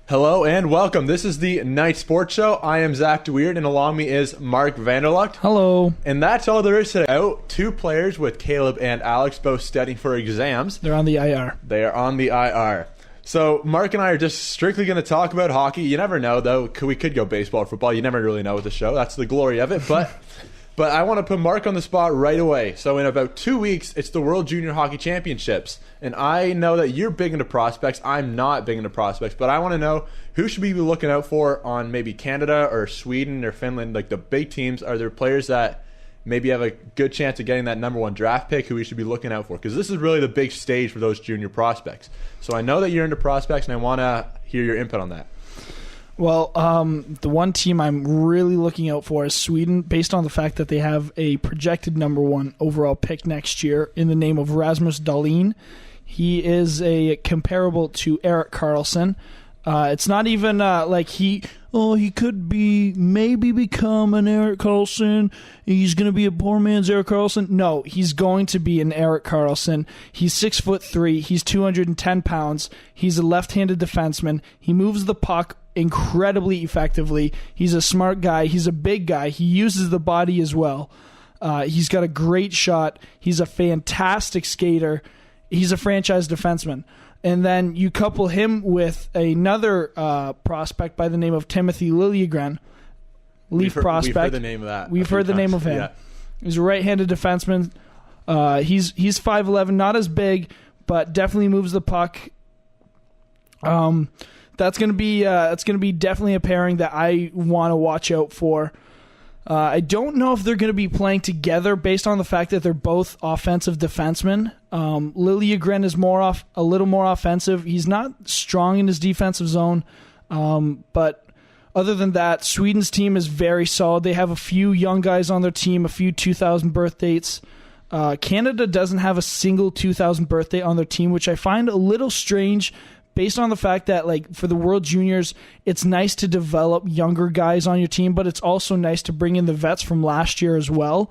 Hello and welcome. This is the Night Sports Show. I am Zach DeWeerd, and along me is Mark Vanderlucht. Hello. And that's all there is today. Out two players with Caleb and Alex both studying for exams. They're on the IR. They are on the IR. So Mark and I are just strictly going to talk about hockey. You never know, though. We could go baseball or football. You never really know with the show. That's the glory of it. But I want to put Mark on the spot right away. So in about 2 weeks, it's the World Junior Hockey Championships. And I know that you're big into prospects. I'm not big into prospects. But I want to know, who should we be looking out for on maybe Canada or Sweden or Finland? Like the big teams, are there players that maybe have a good chance of getting that number one draft pick who we should be looking out for? Because this is really the big stage for those junior prospects. So I know that you're into prospects, and I want to hear your input on that. Well, the one team I'm really looking out for is Sweden, based on the fact that they have a projected number one overall pick next year in the name of Rasmus Dahlin. He is a comparable to Erik Karlsson. It's not even like he could maybe become an Erik Karlsson. He's going to be a poor man's Erik Karlsson. No, he's going to be an Erik Karlsson. He's 6'3". He's 210 pounds. He's a left-handed defenseman. He moves the puck incredibly effectively. He's a smart guy. He's a big guy. He uses the body as well. He's got a great shot. He's a fantastic skater. He's a franchise defenseman. And then you couple him with another prospect by the name of Timothy Liljegren, prospect. We've heard the name of that. We've heard the name of him. Yeah. He's a right-handed defenseman. He's 5'11", not as big, but definitely moves the puck. That's gonna be definitely a pairing that I want to watch out for. I don't know if they're going to be playing together based on the fact that they're both offensive defensemen. Liljegren is a little more offensive. He's not strong in his defensive zone, but other than that, Sweden's team is very solid. They have a few young guys on their team, a few 2000 birth dates. Canada doesn't have a single 2000 birthday on their team, which I find a little strange, based on the fact that, like, for the World Juniors, it's nice to develop younger guys on your team, but it's also nice to bring in the vets from last year as well.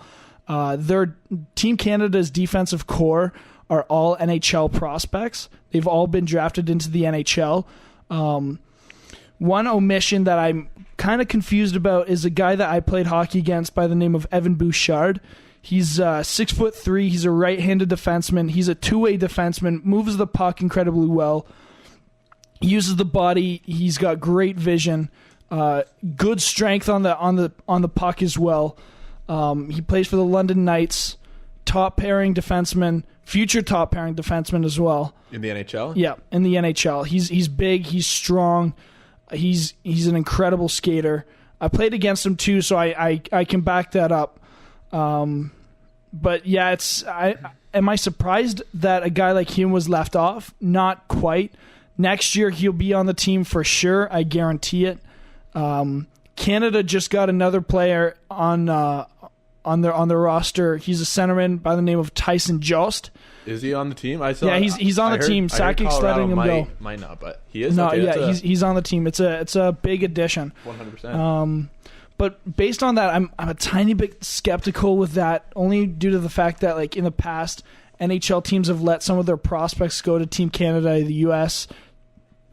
Their Team Canada's defensive core are all NHL prospects. They've all been drafted into the NHL. One omission that I'm kind of confused about is a guy that I played hockey against by the name of Evan Bouchard. He's 6'3". He's a right-handed defenseman. He's a two-way defenseman, moves the puck incredibly well. Uses the body. He's got great vision, good strength on the puck as well. He plays for the London Knights, top pairing defenseman, future top pairing defenseman as well. In the NHL? Yeah, in the NHL. He's big. He's strong. He's an incredible skater. I played against him too, so I can back that up. But yeah, am I surprised that a guy like him was left off? Not quite. Next year, he'll be on the team for sure. I guarantee it. Canada just got another player on their roster. He's a centerman by the name of Tyson Jost. Is he on the team? He's on the team. Sakic's letting him go. Might not, but he is. No, okay, yeah, he's on the team. It's a big addition. 100%. But based on that, I'm a tiny bit skeptical with that, only due to the fact that, like, in the past, NHL teams have let some of their prospects go to Team Canada, the U.S.,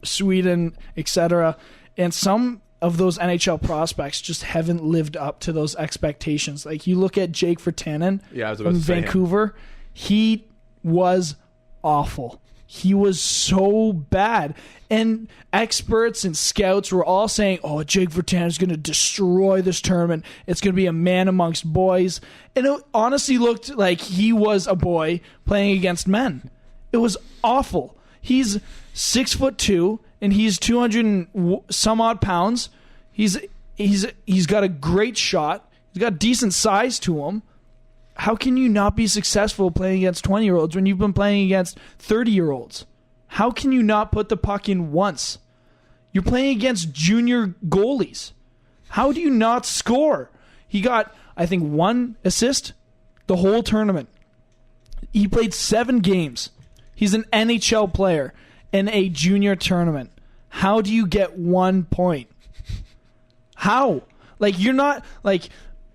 Sweden, etc. And some of those NHL prospects just haven't lived up to those expectations. Like, you look at Jake Virtanen in Vancouver, he was awful. He was so bad. And experts and scouts were all saying, Jake Virtanen is going to destroy this tournament. It's going to be a man amongst boys. And it honestly looked like he was a boy playing against men. It was awful. He's 6'2", and he's 200 and some odd pounds. He's got a great shot. He's got decent size to him. How can you not be successful playing against 20-year-olds when you've been playing against 30-year-olds? How can you not put the puck in once? You're playing against junior goalies. How do you not score? He got, I think, 1 assist the whole tournament. He played 7 games. He's an NHL player in a junior tournament. How do you get 1 point? How? Like, you're not, like,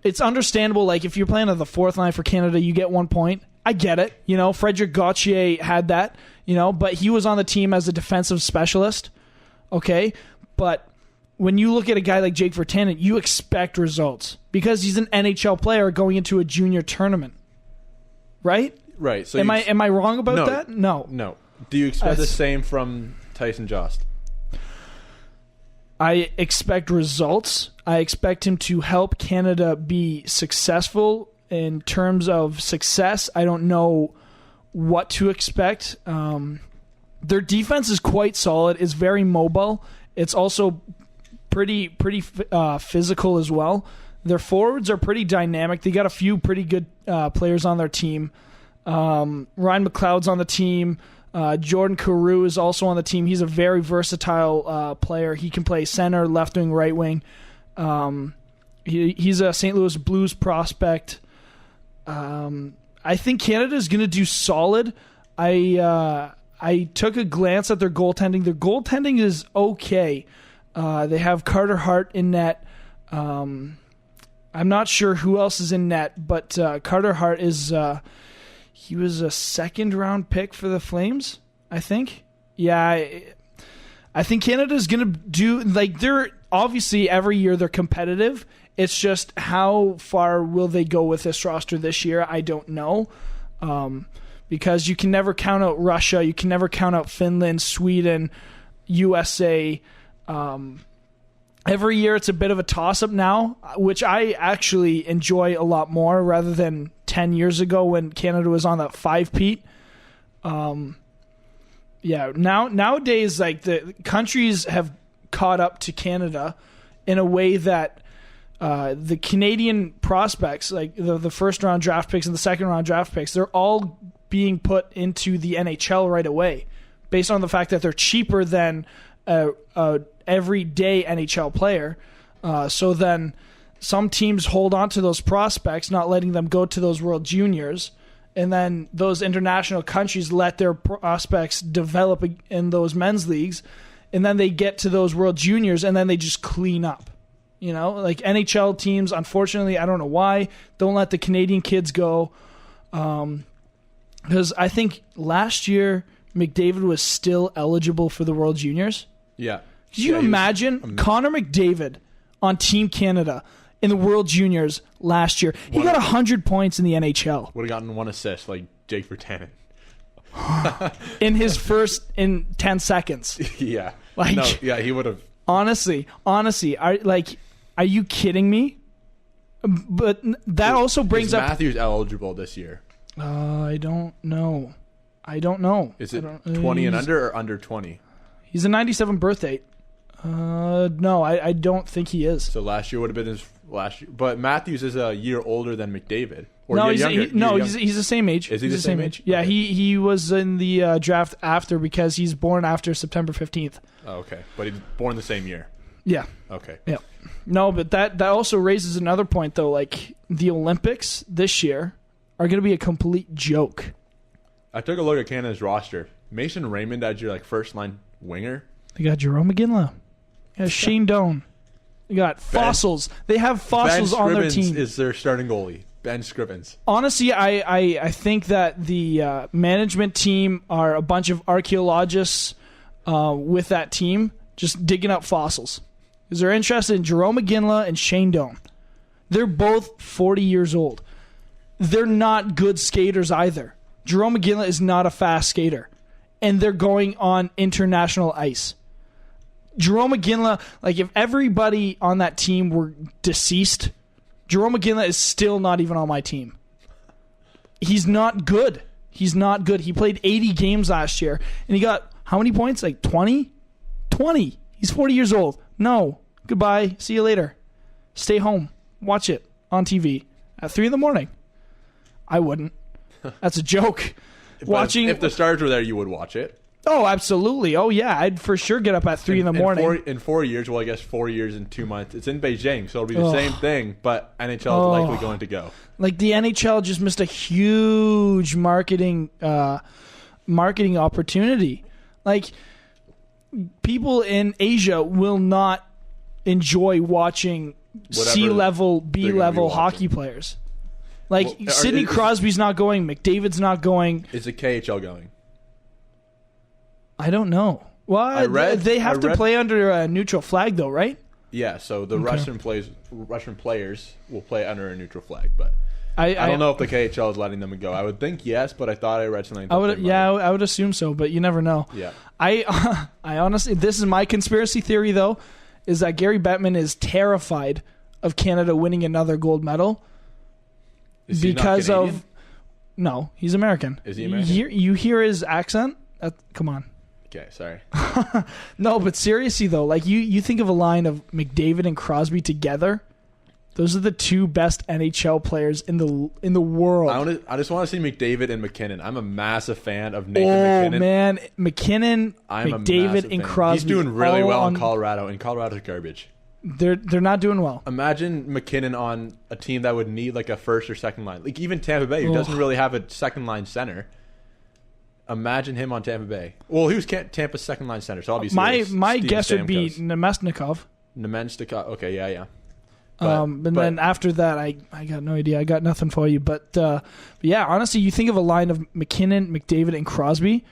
it's understandable, like, if you're playing on the fourth line for Canada, you get 1 point. I get it. You know, Frederick Gauthier had that, you know, but he was on the team as a defensive specialist. Okay? But when you look at a guy like Jake Virtanen, you expect results because he's an NHL player going into a junior tournament, right? Right. So am I wrong about that? No. No. Do you expect the same from Tyson Jost? I expect results. I expect him to help Canada be successful in terms of success. I don't know what to expect. Their defense is quite solid. It's very mobile. It's also pretty physical as well. Their forwards are pretty dynamic. They got a few pretty good players on their team. Ryan McLeod's on the team. Jordan Carew is also on the team. He's a very versatile player. He can play center, left wing, right wing. He's a St. Louis Blues prospect. I think Canada is going to do solid. I took a glance at their goaltending. Their goaltending is okay. They have Carter Hart in net. I'm not sure who else is in net, but Carter Hart is... he was a second-round pick for the Flames, I think. Yeah, I think Canada's going to do... Like, they're... Obviously, every year they're competitive. It's just how far will they go with this roster this year? I don't know. Because you can never count out Russia. You can never count out Finland, Sweden, USA. Every year it's a bit of a toss-up now, which I actually enjoy a lot more rather than 10 years ago when Canada was on that 5-peat. Nowadays, like, the countries have caught up to Canada in a way that the Canadian prospects, like the first-round draft picks and the second-round draft picks, they're all being put into the NHL right away based on the fact that they're cheaper than a everyday NHL player. So then some teams hold on to those prospects, not letting them go to those World Juniors, and then those international countries let their prospects develop in those men's leagues, and then they get to those World Juniors, and then they just clean up. You know, like NHL teams, unfortunately, I don't know why, don't let the Canadian kids go. Because I think last year McDavid was still eligible for the World Juniors. Yeah. Could you imagine Connor McDavid on Team Canada in the World Juniors last year? He got 100 points in the NHL. Would have gotten 1 assist like Jake Virtanen. in his first 10 seconds. Yeah. Like, no, yeah, he would have. Honestly, are you kidding me? But that also brings up... Matthews eligible this year? I don't know. Is it 20 and under or under 20? He's a 97 birth date. No, I don't think he is. So last year would have been his last year. But Matthews is a year older than McDavid. Or no, younger. He's the same age. Is he the same age? Yeah, okay. he was in the draft after because he's born after September 15th. Oh, okay. But he's born the same year. Yeah. Okay. Yeah. No, but that also raises another point, though. Like, the Olympics this year are going to be a complete joke. I took a look at Canada's roster. Mason Raymond as your first-line winger. They got Jerome McGinley. They got Shane Doan. They got fossils. They have fossils on their team. Is their starting goalie. Ben Scrivens. Honestly, I think that the management team are a bunch of archaeologists with that team just digging up fossils. Because they're interested in Jerome McGinley and Shane Doan. They're both 40 years old. They're not good skaters either. Jerome McGinley is not a fast skater. And they're going on international ice. Jerome McGinley, if everybody on that team were deceased, Jerome McGinley is still not even on my team. He's not good. He's not good. He played 80 games last year, and he got how many points? 20? 20. He's 40 years old. No. Goodbye. See you later. Stay home. Watch it on TV at 3 a.m. I wouldn't. That's a joke. If the Stars were there, you would watch it. Oh, absolutely. Oh, yeah. I'd for sure get up at 3 a.m. In 4 years, well, I guess 4 years and 2 months. It's in Beijing, so it'll be the same thing, but NHL is likely going to go. The NHL just missed a huge marketing opportunity. People in Asia will not enjoy watching C-level, B-level hockey players. Sidney Crosby's not going. McDavid's not going. Is the KHL going? I don't know. Well, they have to play under a neutral flag, though, right? Yeah, so the Russian players will play under a neutral flag, but I don't know if the KHL is letting them go. I would think yes, but I thought I read something. I would assume so, but you never know. Yeah. I honestly, this is my conspiracy theory, though, is that Gary Bettman is terrified of Canada winning another gold medal because of. No, he's American. Is he American? You hear his accent? Come on. Okay, sorry. No, but seriously though, like you think of a line of McDavid and Crosby together. Those are the two best NHL players in the world. I just want to see McDavid and McKinnon. I'm a massive fan of Nathan McKinnon. Oh man, McKinnon, McDavid, and Crosby. He's doing really well in Colorado, and Colorado's garbage. They're not doing well. Imagine McKinnon on a team that would need like a first or second line. Like even Tampa Bay, who doesn't really have a second line center. Imagine him on Tampa Bay. Well, he was Tampa's second line center, so obviously my guess would be Nemesnikov. Okay, yeah. But then after that, I got no idea. I got nothing for you. But yeah, honestly, you think of a line of McKinnon, McDavid, and Crosby.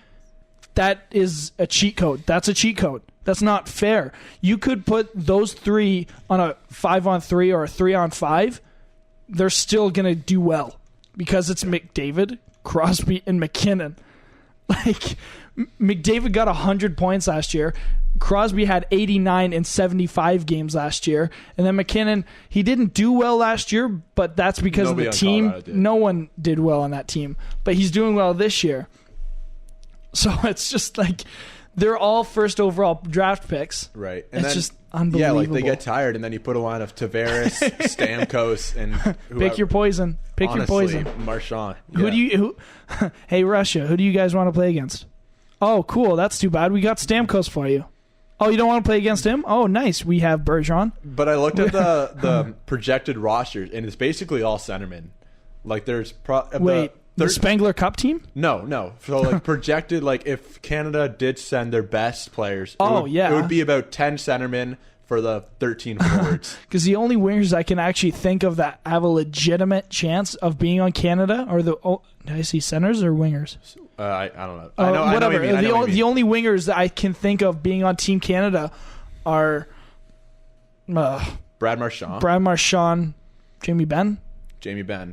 That is a cheat code. That's a cheat code. That's not fair. You could put those three on a 5-on-3 or a 3-on-5. They're still going to do well because it's McDavid, Crosby, and McKinnon. Like, McDavid got 100 points last year. Crosby had 89 in 75 games last year. And then McKinnon, he didn't do well last year, but that's because of the team. No one did well on that team. But he's doing well this year. So it's just like they're all first overall draft picks. Right. And it's just unbelievable. Yeah, like they get tired, and then you put a line of Tavares, Stamkos, and whoever. Pick your poison. Honestly, your poison. Marchand. Yeah. Who? Hey, Russia, who do you guys want to play against? Oh, cool. That's too bad. We got Stamkos for you. Oh, you don't want to play against him? Oh, nice. We have Bergeron. But I looked at the projected rosters, and it's basically all centermen. Like there's the Spengler Cup team? No. So like projected, like if Canada did send their best players, it would be about 10 centermen for the 13 forwards. Because the only wingers I can actually think of that have a legitimate chance of being on Canada are did I see centers or wingers? I don't know. I know whatever. I know the only wingers that I can think of being on Team Canada are Brad Marchand, Jamie Benn.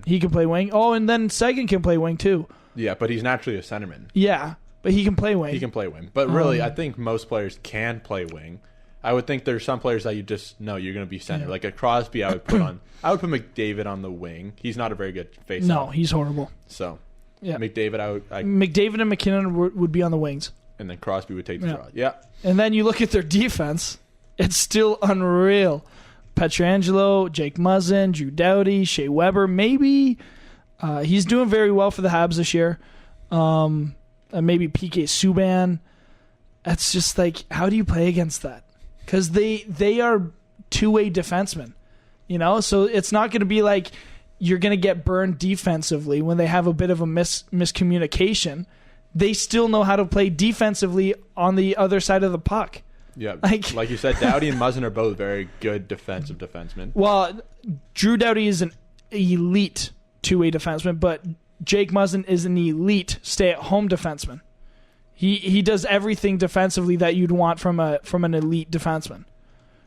He can play wing. Oh, and then Seguin can play wing too. Yeah, but he's naturally a centerman. Yeah, but he can play wing. But really, I think most players can play wing. I would think there's some players that you just know you're going to be center. Yeah. Like a Crosby, I would put McDavid on the wing. He's not a very good face-off. No, he's horrible. So, yeah. McDavid, McDavid and McKinnon would be on the wings. And then Crosby would take the draw. Yeah. And then you look at their defense. It's still unreal. Pietrangelo, Jake Muzzin, Drew Doughty, Shea Weber. Maybe he's doing very well for the Habs this year. Maybe PK Subban. That's just like, how do you play against that? Because they are two-way defensemen, So it's not going to be like you're going to get burned defensively when they have a bit of a miscommunication. They still know how to play defensively on the other side of the puck. Yeah, like you said, Doughty and Muzzin are both very good defensive defensemen. Well, Drew Doughty is an elite two-way defenseman, but Jake Muzzin is an elite stay-at-home defenseman. He does everything defensively that you'd want from an elite defenseman.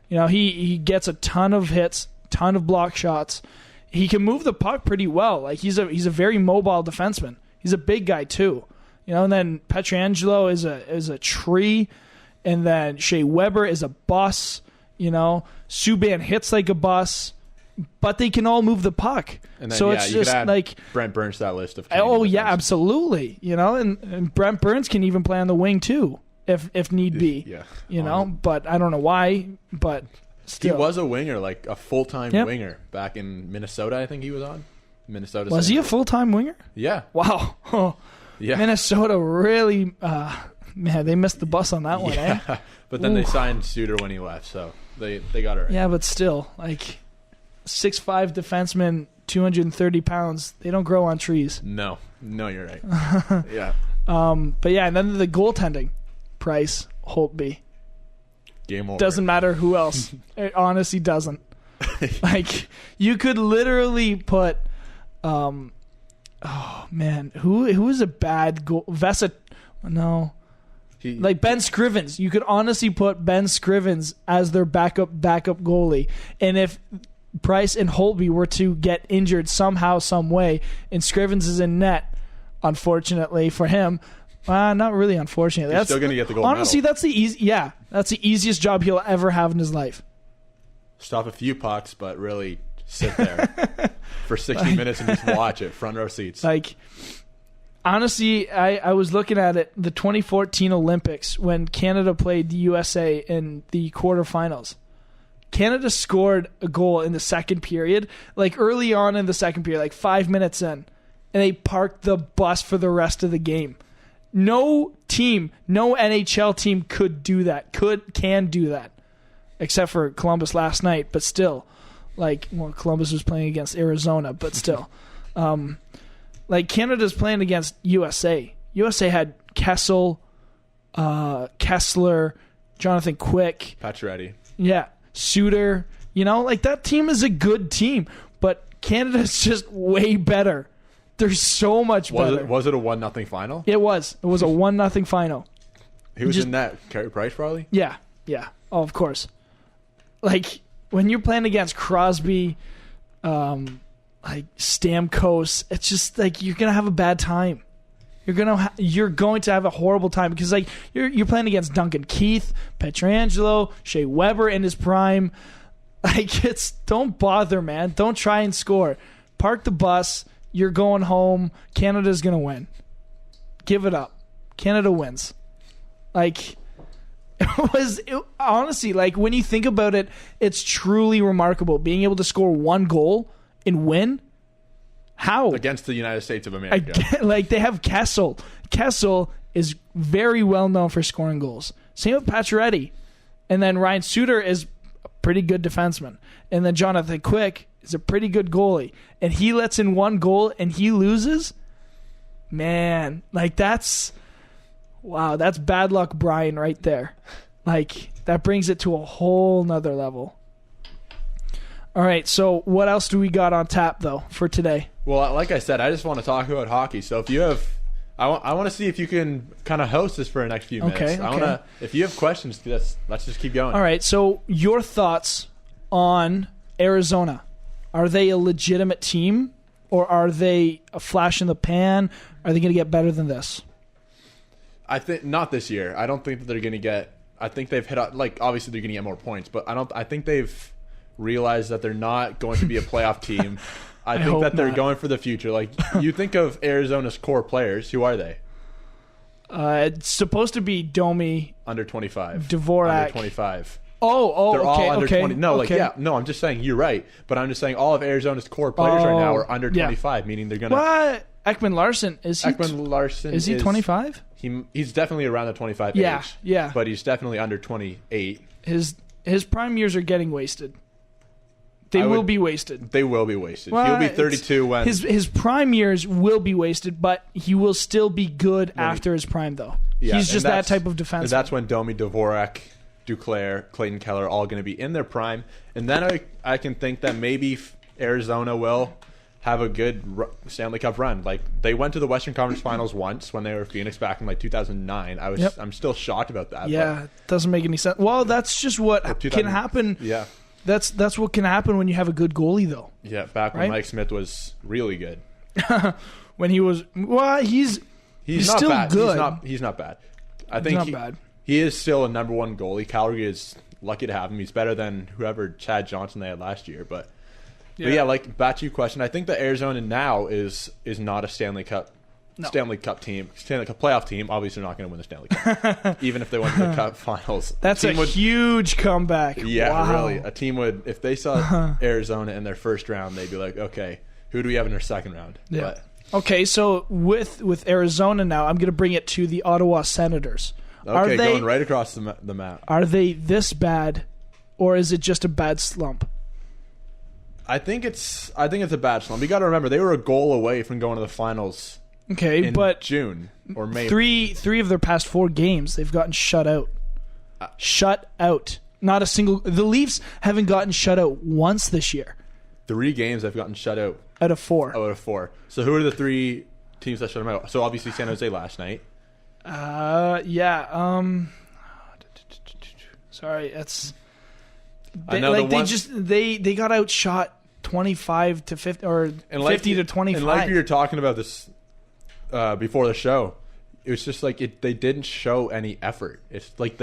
He gets a ton of hits, ton of block shots. He can move the puck pretty well. Like he's a very mobile defenseman. He's a big guy too. And then Pietrangelo is a tree. And then Shea Weber is a bus, Subban hits like a bus, but they can all move the puck. And then, so it's just like Brent Burns to that list of. Oh yeah, absolutely. And Brent Burns can even play on the wing too, if need be. Yeah. But I don't know why. But still, he was a winger, like a full-time winger back in Minnesota. I think he was on Minnesota. Was he a full-time winger? Yeah. Wow. Oh, yeah. Minnesota really. Man, they missed the bus on that one, eh? But then they signed Suter when he left, so they got it right. Yeah, but still, like 6'5" defenseman, 230 pounds, they don't grow on trees. No, you're right. Yeah. But yeah, and then the goaltending, Price, Holtby. Game over. Doesn't matter who else. It honestly doesn't. Like you could literally put, oh man, who is a bad goal? No. Like Ben Scrivens. You could honestly put Ben Scrivens as their backup goalie. And if Price and Holtby were to get injured somehow, some way, and Scrivens is in net, unfortunately for him, not really unfortunately. He's still going to get the gold honestly, medal. that's the easiest job he'll ever have in his life. Stop a few pucks, but really sit there for 60 minutes and just watch it, front row seats. Like, honestly, I was looking at it, the 2014 Olympics, when Canada played the USA in the quarterfinals. Canada scored a goal in the second period, like early on in the second period, like 5 minutes in, and they parked the bus for the rest of the game. No team, no NHL team could do that, can do that, except for Columbus last night, but still. Columbus was playing against Arizona, but still. Canada's playing against USA. USA had Kessel, Kessler, Jonathan Quick. Pacioretty. Yeah. Suter. That team is a good team, but Canada's just way better. They're so much better. Was it a 1-0 final? It was. It was a 1-0 final. Who was in that? Carey Price, probably? Yeah. Yeah. Oh, of course. When you're playing against Crosby, Stamkos, it's just you're gonna have a bad time. You're going to have a horrible time because you're playing against Duncan Keith, Pietrangelo, Shea Weber in his prime. Don't bother, man. Don't try and score. Park the bus. You're going home. Canada's gonna win. Give it up. Canada wins. Honestly, when you think about it, it's truly remarkable being able to score one goal and win. How? Against the United States of America. They have Kessel. Kessel is very well known for scoring goals. Same with Pacioretty. And then Ryan Suter is a pretty good defenseman. And then Jonathan Quick is a pretty good goalie. And he lets in one goal and he loses? Man, that's bad luck Brian right there. That brings it to a whole nother level. All right, so what else do we got on tap, though, for today? Well, like I said, I just want to talk about hockey. So if you have... I want to see if you can kind of host this for the next few minutes. Okay. If you have questions, let's just keep going. All right, so your thoughts on Arizona. Are they a legitimate team, or are they a flash in the pan? Are they going to get better than this? I think not this year. I don't think that they're going to get... I think they've hit... obviously they're going to get more points, but I think they've realized that they're not going to be a playoff team. I think that they're going for the future. You think of Arizona's core players. Who are they? It's supposed to be Domi. Under 25. Dvorak. Under 25. Oh, they're okay, all under 20. No, okay. no, I'm just saying, you're right. But I'm just saying all of Arizona's core players right now are under 25, meaning they're going to... What? Ekman Larson, is he 25? He's definitely around the 25 age. Yeah. But he's definitely under 28. His prime years are getting wasted. They will be wasted. They will be wasted. Well, he'll be 32 when... His prime years will be wasted, but he will still be good after his prime, though. Yeah, he's just that type of defenseman. That's when Domi, Dvorak, Duclair, Clayton Keller are all going to be in their prime. And then I can think that maybe Arizona will have a good Stanley Cup run. They went to the Western Conference Finals once when they were Phoenix back in 2009. I'm still shocked about that. Yeah, it doesn't make any sense. Well, that's just what can happen. Yeah. That's what can happen when you have a good goalie, though. Yeah, back when Mike Smith was really good. When he was... Well, he's not still bad. good. He's not bad. I think not bad. He is still a number one goalie. Calgary is lucky to have him. He's better than whoever Chad Johnson they had last year. But back to your question. I think that Arizona now is not a Stanley Cup team. Stanley Cup playoff team. Obviously, they're not going to win the Stanley Cup, even if they went to the Cup Finals. That's a huge comeback. Yeah, wow. Really. A team would, if they saw Arizona in their first round, they'd be like, okay, who do we have in their second round? Yeah. But, okay, so with Arizona now, I'm going to bring it to the Ottawa Senators. Okay, going right across the map. Are they this bad, or is it just a bad slump? I think it's a bad slump. You got to remember they were a goal away from going to the finals. Okay, but June or May. Three of their past 4 games, they've gotten shut out. Shut out. Not a single. The Leafs haven't gotten shut out once this year. 3 games they've gotten shut out. Out of 4. Out of 4. So who are the 3 teams that shut them out? So obviously San Jose last night. Yeah. Sorry, it's. I know they got outshot 25 to 50 or 50 to 25. And like we were talking about this before the show, it was just like they didn't show any effort. It's like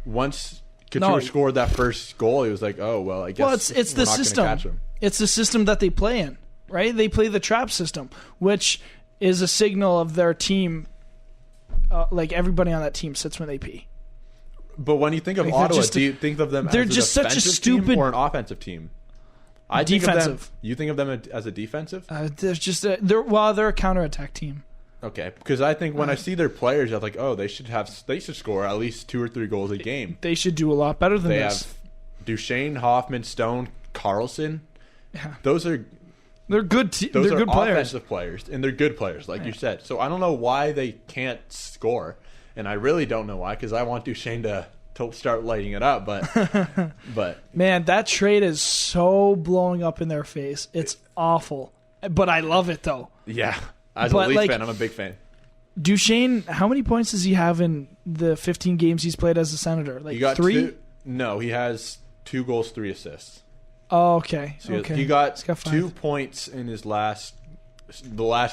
once Couture scored that first goal, it was like, oh well, I guess. Well, it's the system. It's the system that they play in, right? They play the trap system, which is a signal of their team. Like everybody on that team sits when they pee. But when you think of Ottawa, do you think of them as a defensive team or an offensive team? Defensive. You think of them as a defensive? They're a counterattack team. Okay, because I think when I see their players, I'm like, oh, they should score at least 2 or 3 goals a game. They should do a lot better than this. They have Duchesne, Hoffman, Stone, Karlsson. Yeah. They're good. Those are good players. Offensive players, and they're good players, like you said. So I don't know why they can't score, and I really don't know why, because I want Duchesne to start lighting it up. But man, that trade is so blowing up in their face. It's awful, but I love it though. Yeah, as a Leafs fan, I'm a big fan. Duchesne, how many points does he have in the 15 games he's played as a Senator? Like he got 3? No, he has 2 goals, 3 assists. Oh, okay. So he got 2 points in the last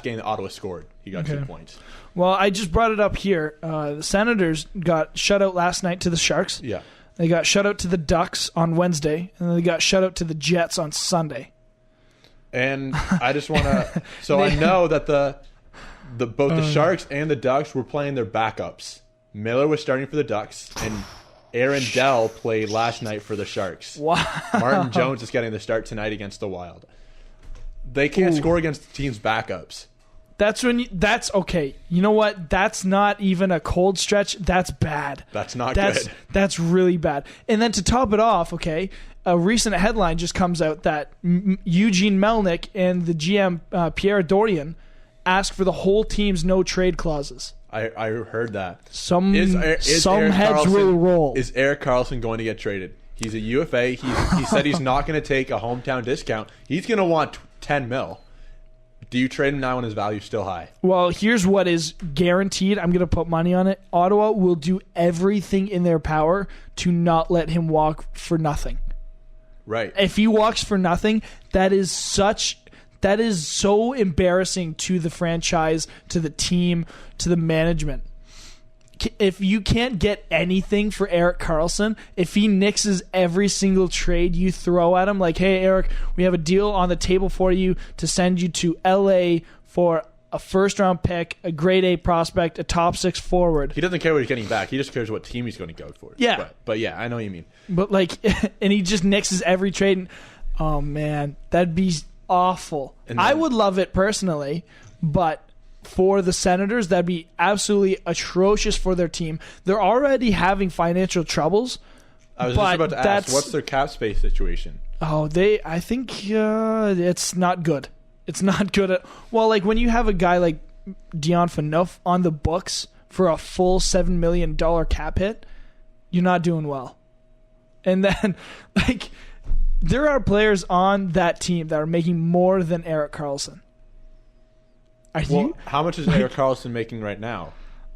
game that Ottawa scored. He got 2 points. Well, I just brought it up here. The Senators got shut out last night to the Sharks. Yeah. They got shut out to the Ducks on Wednesday, and then they got shut out to the Jets on Sunday. And I just want to... So I know that both the Sharks and the Ducks were playing their backups. Miller was starting for the Ducks, and Aaron Dell played last night for the Sharks. Wow. Martin Jones is getting the start tonight against the Wild. They can't score against the team's backups. That's okay. You know what? That's not even a cold stretch. That's bad. That's not good. That's really bad. And then to top it off, okay, a recent headline just comes out that Eugene Melnick and the GM Pierre Dorian asked for the whole team's no trade clauses. I heard that. Some heads will roll. Is Erik Karlsson going to get traded? He's a UFA. He said he's not going to take a hometown discount. He's going to want $10 million. Do you trade him now when his value's still high? Well, here's what is guaranteed. I'm going to put money on it. Ottawa will do everything in their power to not let him walk for nothing. Right. If he walks for nothing, that is so embarrassing to the franchise, to the team, to the management. If you can't get anything for Erik Karlsson, if he nixes every single trade you throw at him, like, hey, Erik, we have a deal on the table for you to send you to LA for a first-round pick, a grade A prospect, a top 6 forward. He doesn't care what he's getting back. He just cares what team he's going to go for. Yeah. But yeah, I know what you mean. But, and he just nixes every trade. And, oh, man, that'd be awful. I would love it personally, but for the Senators, that'd be absolutely atrocious for their team. They're already having financial troubles. I was just about to ask, what's their cap space situation? Oh, I think it's not good. It's not good like when you have a guy like Dion Phaneuf on the books for a full $7 million cap hit, you're not doing well. And then, there are players on that team that are making more than Erik Karlsson. How much is Erik Karlsson making right now?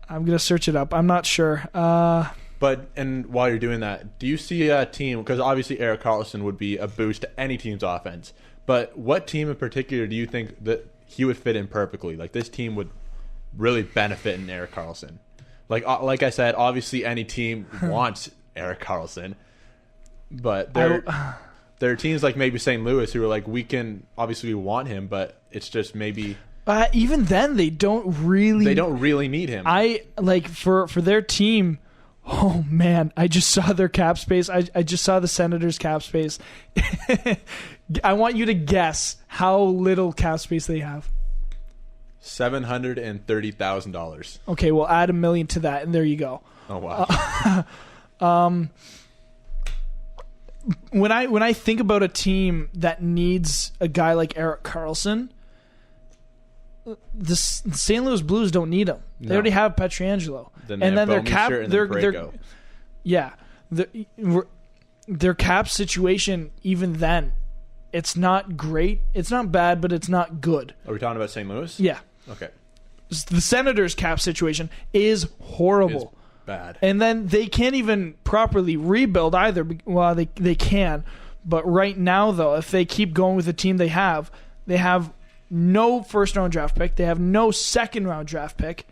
I'm going to search it up. I'm not sure. And while you're doing that, do you see a team, because obviously Erik Karlsson would be a boost to any team's offense, but what team in particular do you think that he would fit in perfectly? Like, this team would really benefit in Erik Karlsson. Like I said, obviously any team wants Erik Karlsson, but there are teams like maybe St. Louis who are like, we want him, but it's just maybe... even then, they don't really need him. For their team. Oh man, I just saw their cap space. I just saw the Senators' cap space. I want you to guess how little cap space they have. $730,000. Okay, we'll add $1 million to that, and there you go. Oh wow. When I think about a team that needs a guy like Erik Karlsson, the St. Louis Blues don't need him. They already have Pietrangelo, and then their cap, their cap situation. Even then, it's not great. It's not bad, but it's not good. Are we talking about St. Louis? Yeah. Okay. the Senators' cap situation is horrible. It's bad. And then they can't even properly rebuild either. Well, they can. But right now, though, if they keep going with the team they have no first-round draft pick. They have no second-round draft pick.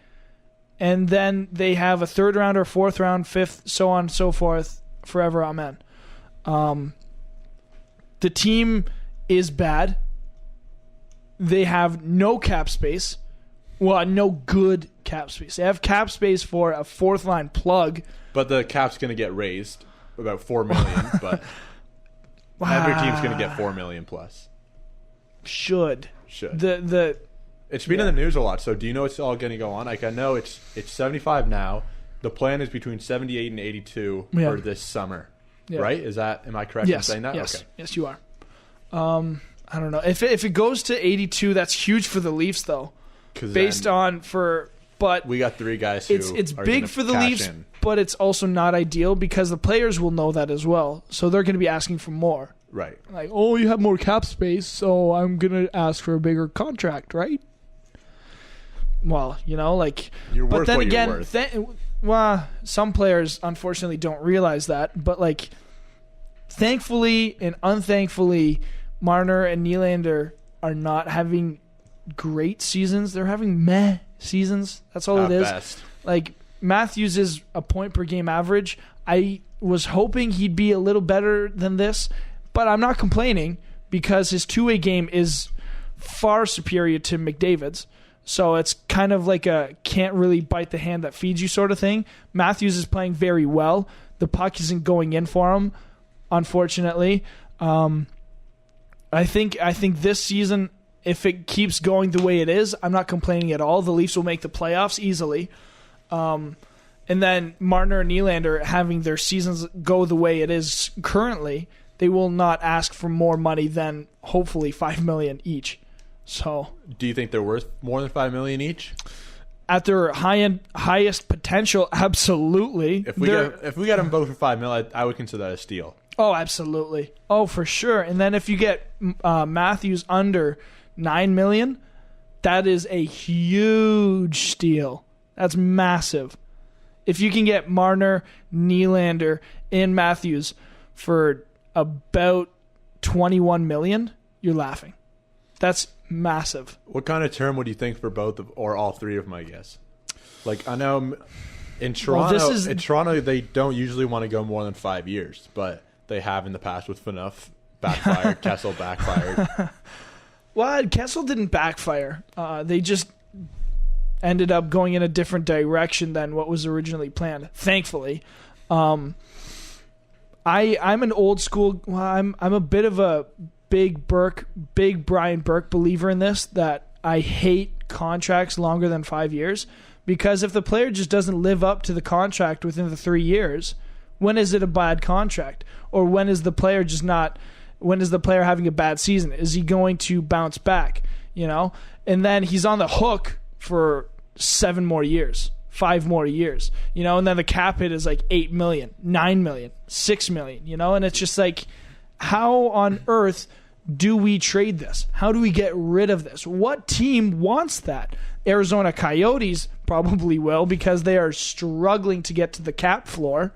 And then they have a third-round or fourth-round, fifth, so on and so forth, forever, amen. The team is bad. They have no cap space. Well, no good cap space. They have cap space for a fourth-line plug. But the cap's going to get raised about $4 million, but every team's going to get $4 million plus. Should. It's been in the news a lot, so do you know it's all going to go on? Like, I know it's 75 now. The plan is between 78 and 82 for this summer. Yeah. Right? Am I correct in saying that? Yes. Okay. Yes, you are. I don't know. If it goes to 82, that's huge for the Leafs, though. But we got three guys who it's are big for the Leafs, in. but it's also not ideal because the players will know that as well. So they're going to be asking for more. Right. Like, oh, you have more cap space, so I'm going to ask for a bigger contract, right? Well, like... You're but worth then what again, you're worth. Some players, unfortunately, don't realize that. But, thankfully and unthankfully, Marner and Nylander are not having great seasons. They're having meh seasons. That's all it is. Best. Matthews is a point-per-game average. I was hoping he'd be a little better than this, but I'm not complaining because his two-way game is far superior to McDavid's. So it's kind of like a can't really bite the hand that feeds you sort of thing. Matthews is playing very well. The puck isn't going in for him, unfortunately. I think this season, if it keeps going the way it is, I'm not complaining at all. The Leafs will make the playoffs easily. And then Marner and Nylander having their seasons go the way it is currently, they will not ask for more money than hopefully $5 million each. So, do you think they're worth more than $5 million each? At their highest potential, absolutely. If we get them both for $5 million, I would consider that a steal. Oh, absolutely. Oh, for sure. And then if you get Matthews under $9 million, that is a huge steal. That's massive. If you can get Marner, Nylander, and Matthews for about $21 million, you're laughing. That's massive. What kind of term would you think for both or all three of them, I guess? I know in Toronto, they don't usually want to go more than 5 years, but they have in the past with Phaneuf backfired, Kessel backfired. Well, Kessel didn't backfire. They just ended up going in a different direction than what was originally planned, thankfully. I'm an old school... Well, I'm a bit of a big Brian Burke believer in this, that I hate contracts longer than 5 years, because if the player just doesn't live up to the contract within the 3 years, when is it a bad contract? Or when is the player having a bad season? Is he going to bounce back? And then he's on the hook for 7 more years, 5 more years, and then the cap hit is like $8 million, $9 million, $6 million, and it's just like, how on earth do we trade this? How do we get rid of this? What team wants that? Arizona Coyotes probably will, because they are struggling to get to the cap floor,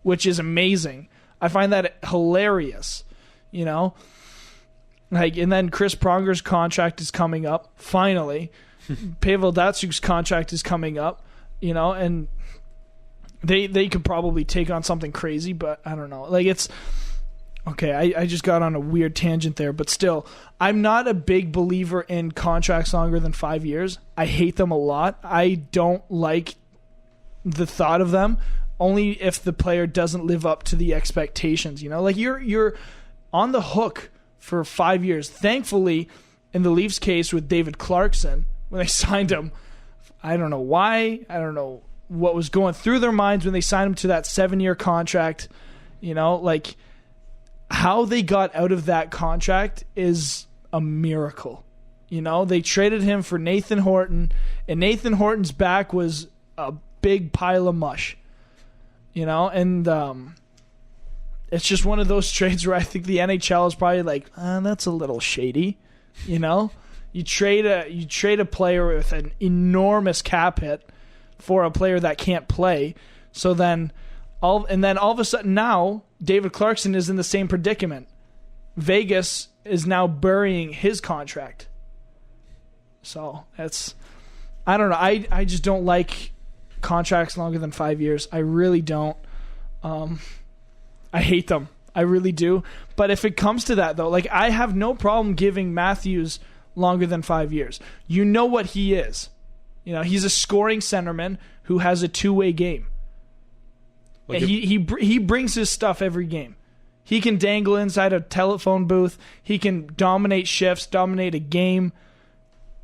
which is amazing. I find that hilarious, and then Chris Pronger's contract is coming up, finally. Pavel Datsuk's contract is coming up, and they could probably take on something crazy, but I don't know. It's... Okay, I just got on a weird tangent there, but still, I'm not a big believer in contracts longer than 5 years. I hate them a lot. I don't like the thought of them, only if the player doesn't live up to the expectations. You're on the hook for 5 years. Thankfully, in the Leafs case with David Clarkson, when they signed him, I don't know why. I don't know what was going through their minds when they signed him to that 7-year contract. How they got out of that contract is a miracle. They traded him for Nathan Horton, and Nathan Horton's back was a big pile of mush. And it's just one of those trades where I think the NHL is probably like, that's a little shady. You trade a player with an enormous cap hit for a player that can't play. So then all of a sudden now David Clarkson is in the same predicament. Vegas is now burying his contract. So I don't know. I just don't like contracts longer than 5 years. I really don't. I hate them. I really do. But if it comes to that, though, like, I have no problem giving Matthews longer than 5 years. You know what he is. You know, he's a scoring centerman who has a two-way game. Like he brings his stuff every game. He can dangle inside a telephone booth. He can dominate shifts, dominate a game.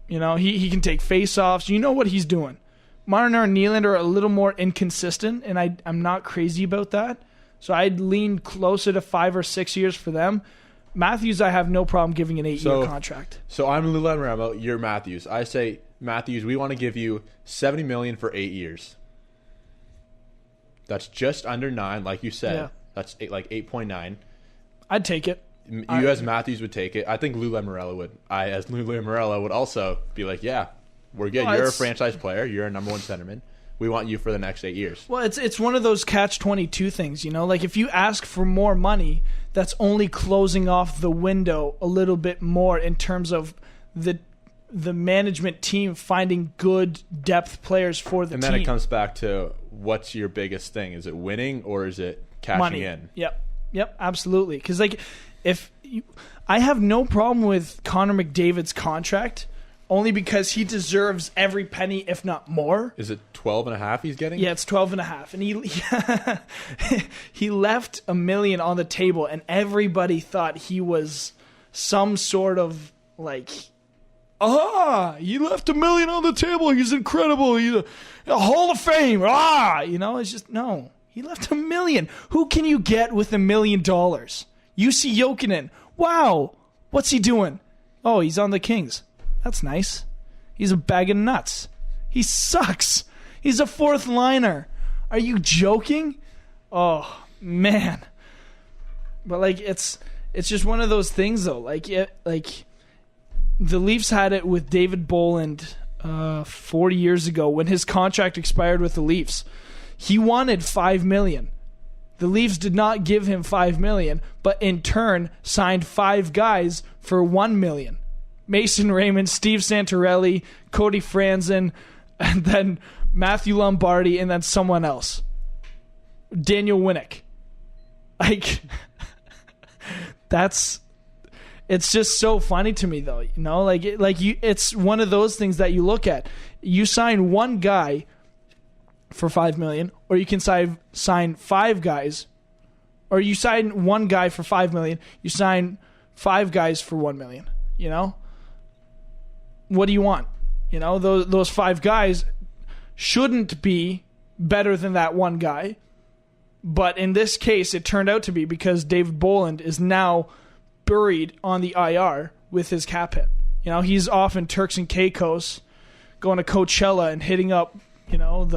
You know, he can take face-offs. You know what he's doing. Marner and Nylander are a little more inconsistent, and I'm not crazy about that. So I'd lean closer to 5 or 6 years for them. Matthews, I have no problem giving an 8-year contract. So I'm Lou Lamoriello. You're Matthews. I say, Matthews, we want to give you $70 million for 8 years. That's just under 9, like you said. Yeah. That's 8.9. I'd take it. You as Matthews would take it. I think Lou Lamoriello would. I, as Lou Lamoriello, would also be like, yeah, we're good. Well, you're a franchise player. You're a number one centerman. We want you for the next 8 years. Well, it's one of those catch-22 things, you know? Like, if you ask for more money, that's only closing off the window a little bit more in terms of the management team finding good depth players for the team. And then it comes back to, what's your biggest thing? Is it winning or is it cashing money in? Yep, absolutely. Because, like, I have no problem with Connor McDavid's contract, only because he deserves every penny, if not more. Is it 12.5 he's getting? Yeah, it's 12.5. And he left $1 million on the table, and everybody thought he was some sort of, like, he left $1 million on the table. He's incredible. He's a Hall of Fame. You know, it's just, no. He left $1 million. Who can you get with $1 million? UC Jokinen. Wow. What's he doing? Oh, he's on the Kings. That's nice. He's a bag of nuts. He sucks. He's a fourth liner. Are you joking? Oh, man. But, like, it's just one of those things, though. Like the Leafs had it with David Boland 40 years ago when his contract expired with the Leafs. He wanted $5 million. The Leafs did not give him $5 million, but in turn signed 5 guys for $1 million. Mason Raymond, Steve Santorelli, Cody Franzen, and then Matthew Lombardi, and then someone else. Daniel Winnick. Like, it's just so funny to me, though. You know, it's one of those things that you look at. You sign one guy for $5 million, or you can sign 5 guys, or you sign one guy for $5 million. You sign 5 guys for $1 million. You know, what do you want? You know, those 5 guys shouldn't be better than that one guy, but in this case, it turned out to be because David Boland is now buried on the IR with his cap hit. You know, he's off in Turks and Caicos, going to Coachella and hitting up, you know,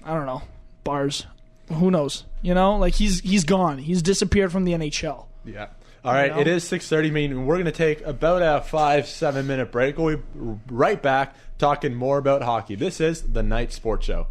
I don't know, bars. Who knows? You know, like he's gone. He's disappeared from the NHL. Yeah. All right, it is 6:30. Meaning we're going to take about a 5-7 minute break. We'll be right back talking more about hockey. This is the Night Sports Show.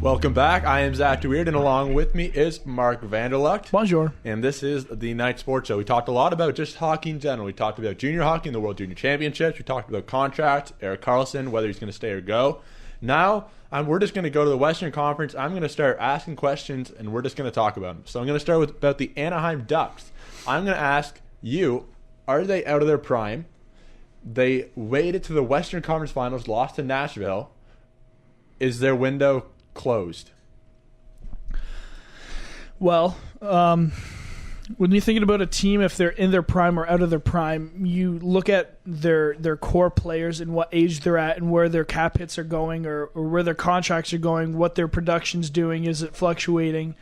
Welcome back. I am Zach DeWeird, and along with me is Mark Vanderlucht. Bonjour. And this is the Night Sports Show. We talked a lot about just hockey in general. We talked about junior hockey and the World Junior Championships. We talked about contract, Erik Karlsson, whether he's going to stay or go. Now, we're just going to go to the Western Conference. I'm going to start asking questions, and we're just going to talk about them. So I'm going to start with about the Anaheim Ducks. I'm going to ask you, are they out of their prime? They waded to the Western Conference Finals, lost to Nashville. Is their window closed? Well, when you're thinking about a team, if they're in their prime or out of their prime, you look at their core players and what age they're at and where their cap hits are going or where their contracts are going, what their production's doing, is it fluctuating?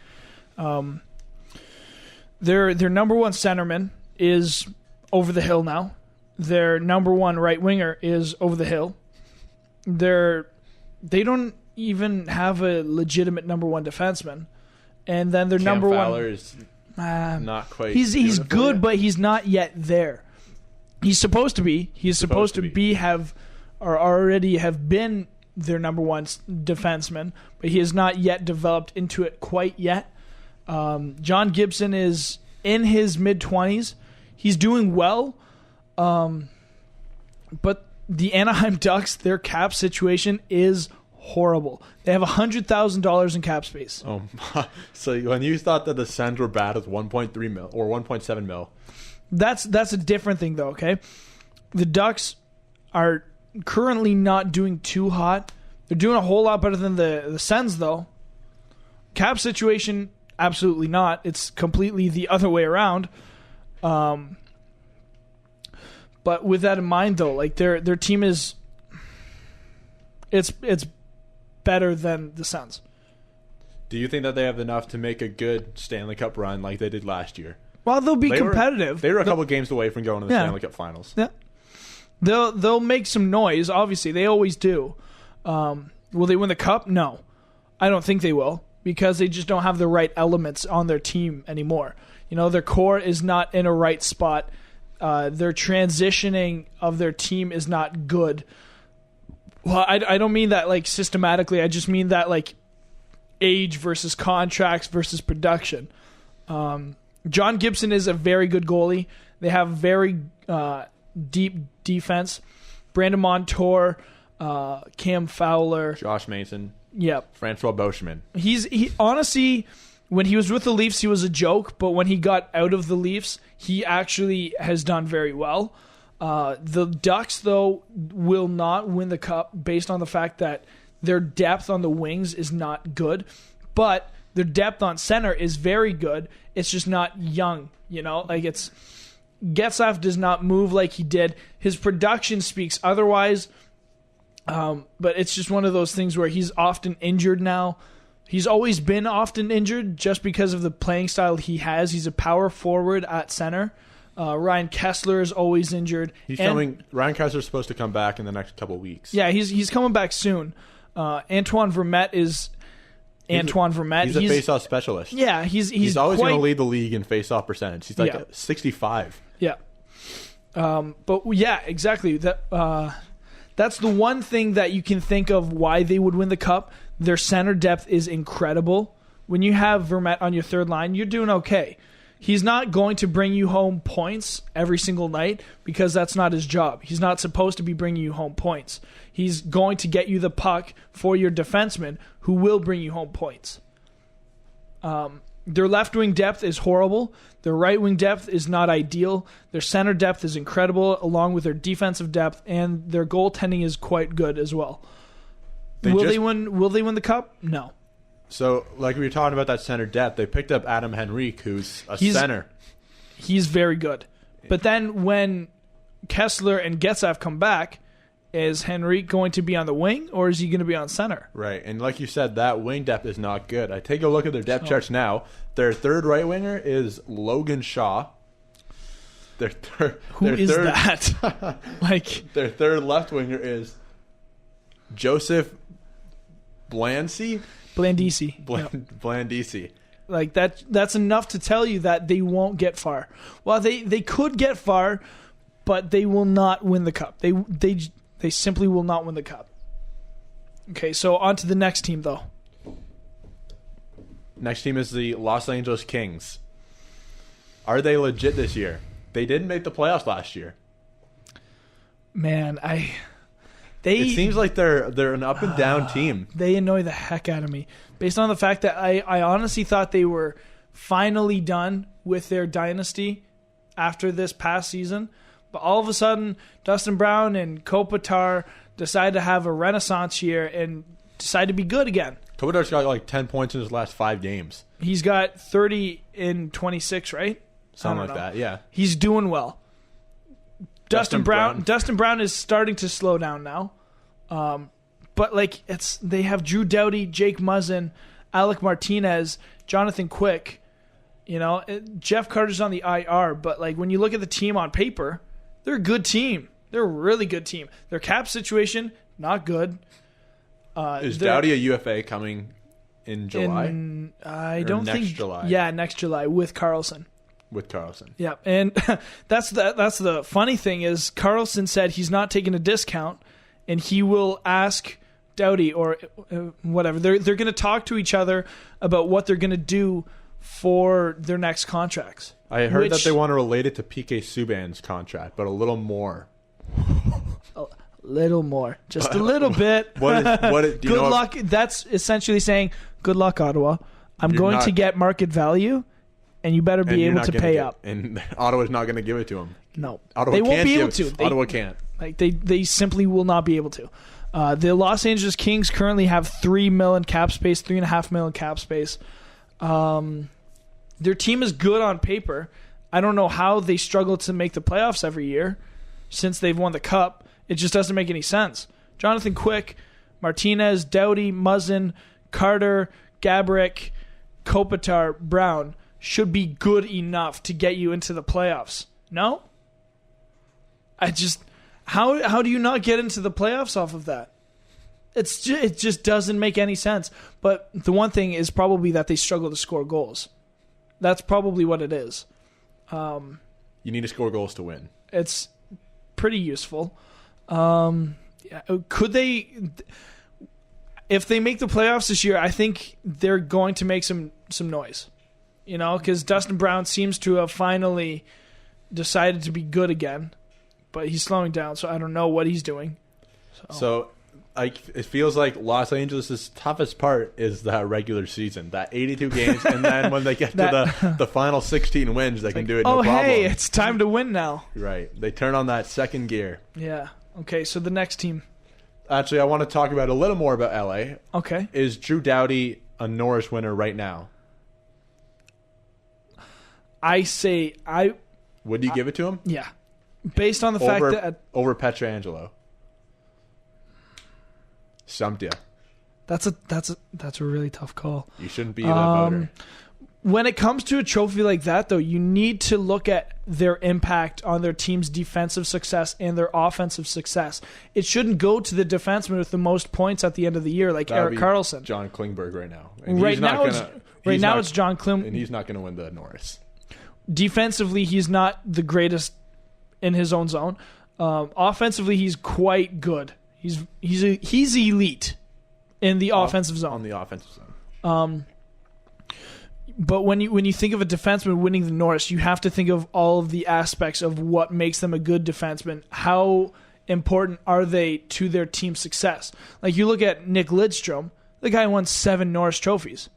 Their number one centerman is over the hill now. Their number one right winger is over the hill. They don't even have a legitimate number one defenseman. And then their number Fowler one is not quite. He's good, but he's not yet there. He's supposed to be. He's supposed to be already have been their number one defenseman, but he has not yet developed into it quite yet. John Gibson is in his mid-20s. He's doing well, but the Anaheim Ducks, their cap situation is horrible. They have $100,000 in cap space. Oh, so when you thought that the Sens were bad with 1.3 mil or 1.7 mil, that's a different thing, though. Okay, the Ducks are currently not doing too hot. They're doing a whole lot better than the Sens, though. Cap situation, absolutely not. It's completely the other way around. But with that in mind, though, like their team is, it's better than the Sens. Do you think that they have enough to make a good Stanley Cup run like they did last year? Well, they'll be competitive. They were a couple games away from going to the Stanley Cup Finals. Yeah, they'll make some noise. Obviously, they always do. Will they win the cup? No, I don't think they will, because they just don't have the right elements on their team anymore. You know, their core is not in a right spot. Their transitioning of their team is not good. Well, I don't mean that like systematically. I just mean that like age versus contracts versus production. John Gibson is a very good goalie. They have very deep defense. Brandon Montour, Cam Fowler, Josh Mason, Francois Beauchemin. He honestly, when he was with the Leafs, he was a joke, but when he got out of the Leafs, he actually has done very well. The Ducks, though, will not win the cup based on the fact that their depth on the wings is not good, but their depth on center is very good. It's just not young, you know? Like, Getzlaf does not move like he did. His production speaks otherwise, but it's just one of those things where he's often injured now. He's always been often injured just because of the playing style he has. He's a power forward at center. Ryan Kessler is always injured. Ryan Kessler's supposed to come back in the next couple of weeks. Yeah, he's coming back soon. Antoine Vermette is Antoine Vermette. He's a face-off specialist. Yeah, he's always going to lead the league in face-off percentage. He's like 65. Yeah. But yeah, exactly. That's the one thing that you can think of why they would win the cup. Their center depth is incredible. When you have Vermette on your third line, you're doing okay. He's not going to bring you home points every single night because that's not his job. He's not supposed to be bringing you home points. He's going to get you the puck for your defenseman who will bring you home points. Their left wing depth is horrible. Their right wing depth is not ideal. Their center depth is incredible, along with their defensive depth, and their goaltending is quite good as well. Will they win the cup? No. So, like we were talking about that center depth, they picked up Adam Henrique, who's center. He's very good. But then when Kessler and Getzlaf come back, is Henrique going to be on the wing, or is he going to be on center? Right, and like you said, that wing depth is not good. I take a look at their depth charts now. Their third right winger is Logan Shaw. Who is that? Their third left winger is Joseph Blandisi. Blandisi. Like that's enough to tell you that they won't get far. Well, they could get far, but they will not win the cup. They simply will not win the cup. Okay, so on to the next team, though. Next team is the Los Angeles Kings. Are they legit this year? They didn't make the playoffs last year. Man, it seems like they're an up and down team. They annoy the heck out of me. Based on the fact that I honestly thought they were finally done with their dynasty after this past season. But all of a sudden, Dustin Brown and Kopitar decide to have a renaissance year and decide to be good again. Kopitar's got like 10 points in his last 5 games. He's got 30 in 26, right? Something like that, yeah. He's doing well. Dustin Brown is starting to slow down now. But like they have Drew Doughty, Jake Muzzin, Alec Martinez, Jonathan Quick. You know, Jeff Carter's on the IR, but like when you look at the team on paper, they're a good team. They're a really good team. Their cap situation, not good. Is Doughty a UFA coming in July? I don't think. July. Yeah, next July with Karlsson. with Karlsson. Yeah, and that's the funny thing is Karlsson said he's not taking a discount, and he will ask Doughty or whatever. They're going to talk to each other about what they're going to do for their next contracts. I heard that they want to relate it to PK Subban's contract, but a little more. A little more, just a little bit. Do you good luck. That's essentially saying, good luck, Ottawa. I'm going to get market value, and you better be able to pay up. And Ottawa's not going to give it to him. No, Ottawa they won't be able to. Ottawa can't. Like they simply will not be able to. The Los Angeles Kings currently have $3 million cap space, $3.5 million cap space. Their team is good on paper. I don't know how they struggle to make the playoffs every year since they've won the Cup. It just doesn't make any sense. Jonathan Quick, Martinez, Doughty, Muzzin, Carter, Gaborik, Kopitar, Brown should be good enough to get you into the playoffs. No? How do you not get into the playoffs off of that? It just doesn't make any sense. But the one thing is probably that they struggle to score goals. That's probably what it is. You need to score goals to win. It's pretty useful. Could they... If they make the playoffs this year, I think they're going to make some noise. You know, because Dustin Brown seems to have finally decided to be good again. But he's slowing down, so I don't know what he's doing. So it feels like Los Angeles' toughest part is that regular season, that 82 games, and then when they get to the final 16 wins, they can do it no problem. Oh, hey, it's time to win now. Right. They turn on that second gear. Yeah. Okay, so the next team. Actually, I want to talk about a little more about LA. Okay. Is Drew Doughty a Norris winner right now? Would you give it to him? Yeah. Based on the fact that... Over Pietrangelo. Stumped you. That's a really tough call. You shouldn't be a voter. When it comes to a trophy like that, though, you need to look at their impact on their team's defensive success and their offensive success. It shouldn't go to the defenseman with the most points at the end of the year, like Erik Karlsson. John Klingberg right now. It's John Klingberg. And he's not going to win the Norris. Defensively, he's not the greatest in his own zone. Offensively, he's quite good. He's elite in the offensive zone. On the offensive zone. But when you think of a defenseman winning the Norris, you have to think of all of the aspects of what makes them a good defenseman. How important are they to their team's success? Like you look at Nick Lidstrom, the guy won 7 Norris trophies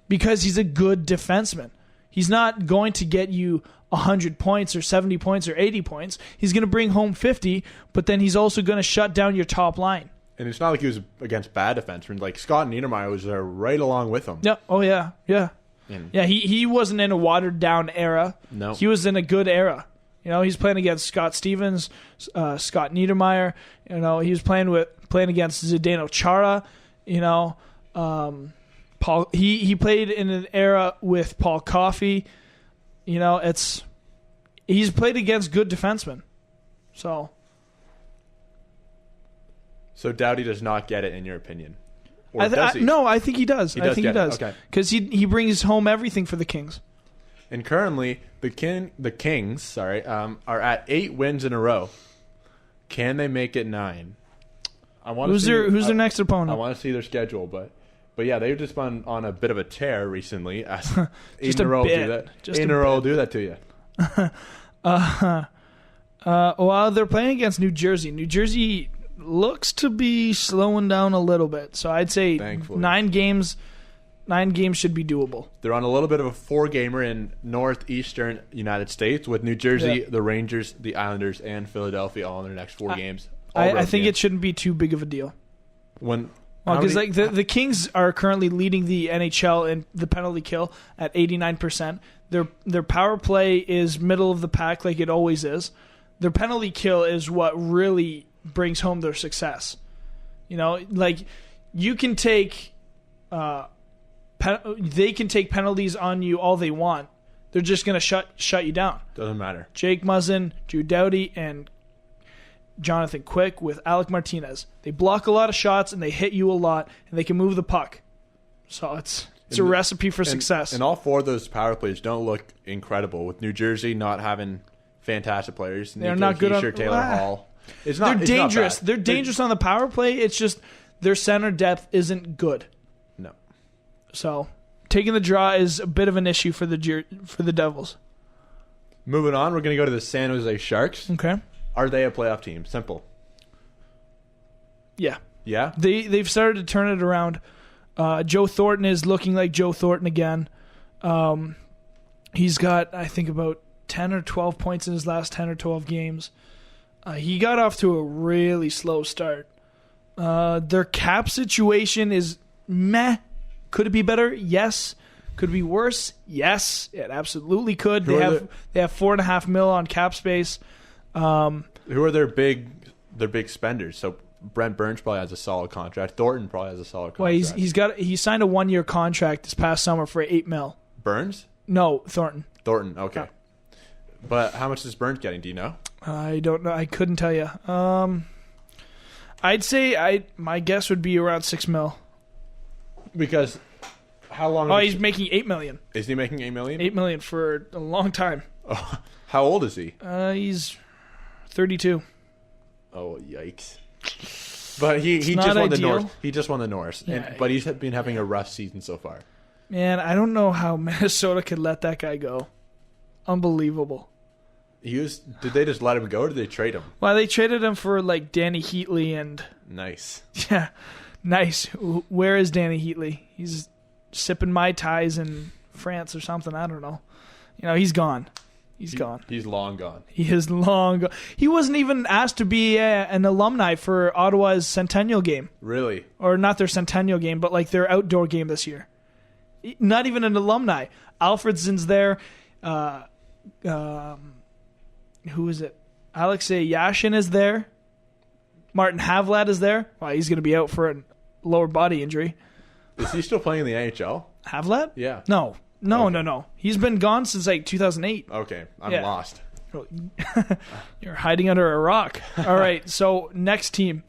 because he's a good defenseman. He's not going to get you 100 points or 70 points or 80 points. He's going to bring home 50, but then he's also going to shut down your top line. And it's not like he was against bad defensemen. Like Scott Niedermayer was there right along with him. Yeah. Oh, yeah. Yeah. Yeah, he wasn't in a watered-down era. No. He was in a good era. You know, he's playing against Scott Stevens, Scott Niedermayer. You know, he was playing against Zdeno Chara. You know, Paul. He played in an era with Paul Coffey. You know, he's played against good defensemen. So Doughty does not get it, in your opinion. No, I think he does. I think he does. Okay. Because he brings home everything for the Kings. And currently, the Kings are at 8 wins in a row. Can they make it 9? Who's their next opponent? I want to see their schedule, but yeah, they've just been on a bit of a tear recently. 8 in a row do that. 8 in a row will do that to you. Well, they're playing against New Jersey. New Jersey looks to be slowing down a little bit. So I'd say Thankfully. 9 games should be doable. They're on a little bit of a 4-gamer in northeastern United States with New Jersey, the Rangers, the Islanders, and Philadelphia all in their next 4 games. I think it shouldn't be too big of a deal. Because the Kings are currently leading the NHL in the penalty kill at 89%. Their power play is middle of the pack like it always is. Their penalty kill is what really brings home their success. You know, like you can take, they can take penalties on you all they want. They're just going to shut you down. Doesn't matter. Jake Muzzin, Drew Doughty, and Jonathan Quick with Alec Martinez. They block a lot of shots and they hit you a lot and they can move the puck. So It's a recipe for success. And all 4 of those power plays don't look incredible. With New Jersey not having fantastic players, They're not good on Taylor Hall. They're dangerous. They're dangerous on the power play. It's just their center depth isn't good. No. So taking the draw is a bit of an issue for the Devils. Moving on, we're going to go to the San Jose Sharks. Okay. Are they a playoff team? Simple. Yeah. Yeah? They've started to turn it around. Joe Thornton is looking like Joe Thornton again. He's got, I think, about 10 or 12 points in his last 10 or 12 games. He got off to a really slow start. Their cap situation is meh. Could it be better? Yes. Could it be worse? Yes. It absolutely could. They have $4.5 million on cap space. Who are their big spenders? So Brent Burns probably has a solid contract. Thornton probably has a solid contract. Well, he signed a 1-year contract this past summer for $8 million. Burns? No, Thornton. Thornton, okay. But how much is Burns getting? Do you know? I don't know. I couldn't tell you. I'd say my guess would be around $6 million. Because how long? Oh, he's making $8 million. Is he making $8 million? $8 million for a long time. Oh, how old is he? He's 32. Oh, yikes! But he just won the North. He just won the North, Yeah. but he's been having a rough season so far. Man, I don't know how Minnesota could let that guy go. Unbelievable. Did they just let him go, or did they trade him? Well, they traded him for like Danny Heatley and Nice. yeah, nice. Where is Danny Heatley? He's sipping Mai Tais in France or something. I don't know. He's gone. He's gone. He's long gone. He is long gone. He wasn't even asked to be an alumni for Ottawa's Centennial game. Really? Or not their Centennial game, but like their outdoor game this year. Not even an alumni. Alfredson's there. Who is it? Alexei Yashin is there. Martin Havlat is there. Wow, he's going to be out for a lower body injury. Is he still playing in the NHL? Havlat? Yeah. No. He's been gone since like 2008. Okay, I'm Yeah. lost. You're hiding under a rock. All right, so next team.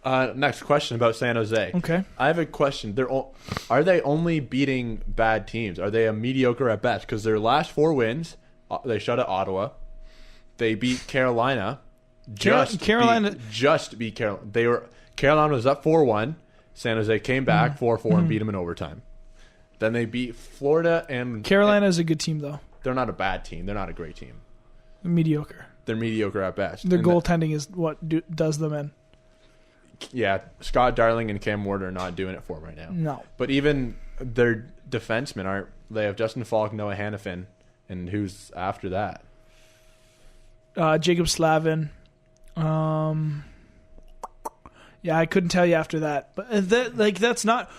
Next question about San Jose. Okay. I have a question. Are they only beating bad teams? Are they a mediocre at best? Because their last 4 wins, they shut out Ottawa. They beat Carolina. Carolina beat Carolina. Carolina was up 4-1. San Jose came back 4-4 and beat them in overtime. Then they beat Florida and Carolina is a good team though. They're not a bad team. They're not a great team. Mediocre. They're mediocre at best. Their goaltending is what does them in. Yeah, Scott Darling and Cam Ward are not doing it for them right now. No. But even their defensemen aren't. They have Justin Falk, Noah Hannafin, and who's after that? Jacob Slavin. Yeah, I couldn't tell you after that. But that's not.